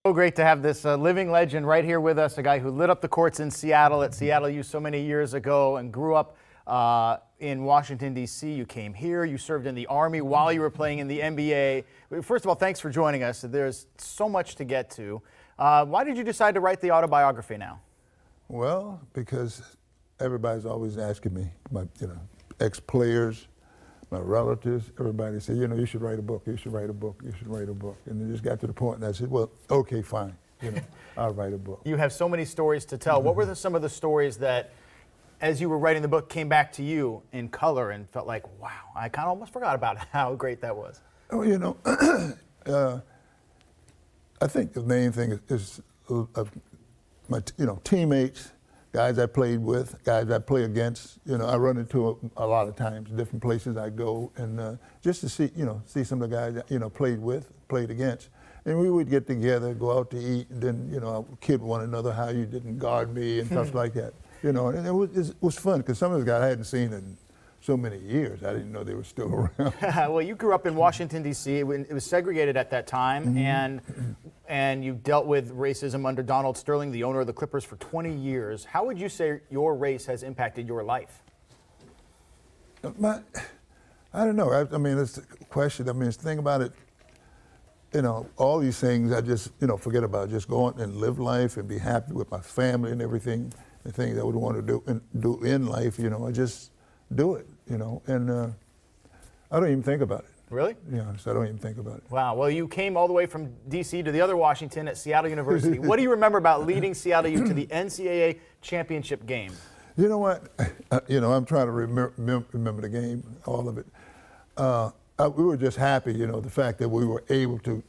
So great to have this living legend right here with us, a guy who lit up the courts in Seattle at Seattle U so many years ago and grew up in Washington, D.C. You came here, you served in the Army while you were playing in the NBA. First of all, thanks for joining us. There's so much to get to. Why did you decide to write the autobiography now? Well, because everybody's always asking me, my ex-players, my relatives, everybody said, you should write a book, you should write a book, you should write a book. And it just got to the point and I said, well, okay, fine, I'll write a book. You have so many stories to tell. What were some of the stories that, as you were writing the book, came back to you in color and felt like, wow, I kind of almost forgot about how great that was? Oh, I think the main thing is my teammates, guys I played with, guys I play against. I run into a lot of times, different places I go, and just to see some of the guys that, played with, played against. And we would get together, go out to eat, and then, kid one another how you didn't guard me and stuff like that. And it was fun, because some of the guys I hadn't seen in so many years. I didn't know they were still around. Well, you grew up in Washington, D.C. It was segregated at that time, and you dealt with racism under Donald Sterling, the owner of the Clippers, for 20 years. How would you say your race has impacted your life? I don't know. I mean, it's a question. I mean, it's the thing about it, all these things I just, forget about. Just go on and live life and be happy with my family and everything, the things I would want to do in life, I just do it, and I don't even think about it. Really? So I don't even think about it. Wow. Well, you came all the way from D.C. to the other Washington at Seattle University. What do you remember about leading Seattle U to the NCAA championship game? You know what? I'm trying to remember the game, all of it. We were just happy, the fact that we were able to,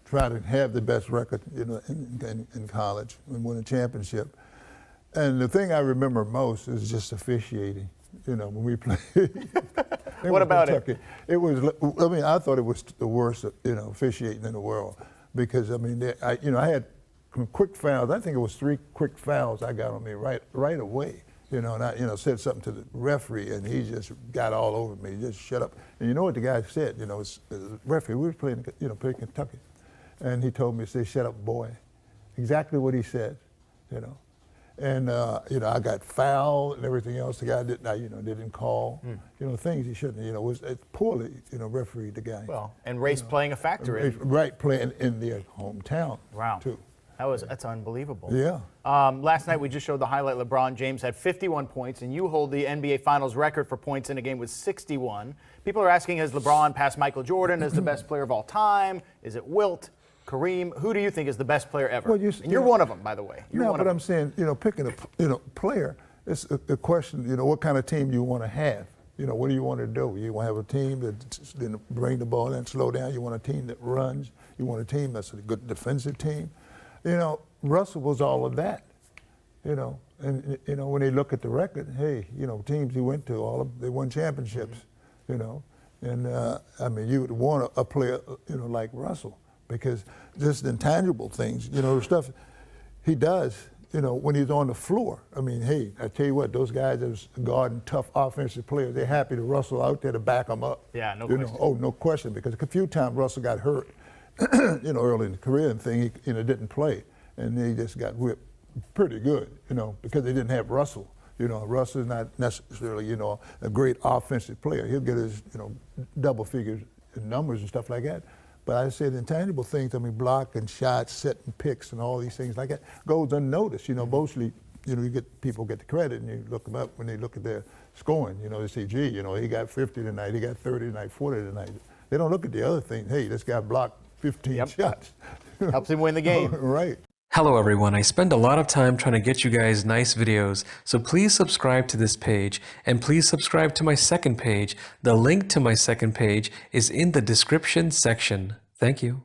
try to have the best record, in college and win a championship. And the thing I remember most is just officiating. When we played. What about Kentucky. It was, I thought it was the worst, officiating in the world, because, I had quick fouls. I think it was 3 quick fouls I got on me right away, and I, said something to the referee, and he just got all over me, just shut up. And you know what the guy said, it's the referee, we were playing, playing Kentucky, and he told me, say, shut up, boy. Exactly what he said, And, I got fouled and everything else. The guy didn't call, things he shouldn't, was poorly, refereed the guy. Well, and race playing a factor in. Right, playing in their hometown, wow. too. That's unbelievable. Yeah. Last night we just showed the highlight. LeBron James had 51 points, and you hold the NBA Finals record for points in a game with 61. People are asking, has LeBron passed Michael Jordan as the best player of all time? Is it Wilt? Kareem, who do you think is the best player ever? Well, you're one of them, by the way. I'm saying, picking a player, it's a question, what kind of team you want to have. What do you want to do? You want to have a team that bring the ball in, slow down. You want a team that runs. You want a team that's a good defensive team. Russell was all of that. And when they look at the record, hey, teams he went to, they won championships. And you would want a player, like Russell. Because just intangible things, the stuff he does, when he's on the floor. Hey, I tell you what, those guys that was guarding tough offensive players, they're happy to Russell out there to back them up. Yeah, no question. Oh, no question, because a few times Russell got hurt, early in the career and thing, he, didn't play. And he just got whipped pretty good, because they didn't have Russell. Russell's not necessarily, a great offensive player. He'll get his, double figures in numbers and stuff like that. But I said intangible things, block and shots, setting picks and all these things like that goes unnoticed. Mostly, people get the credit and you look them up when they look at their scoring. They say, gee, he got 50 tonight, he got 30 tonight, 40 tonight. They don't look at the other thing. Hey, this guy blocked 15 shots. Helps him win the game. Right. Hello everyone, I spend a lot of time trying to get you guys nice videos, so please subscribe to this page, and please subscribe to my second page. The link to my second page is in the description section. Thank you.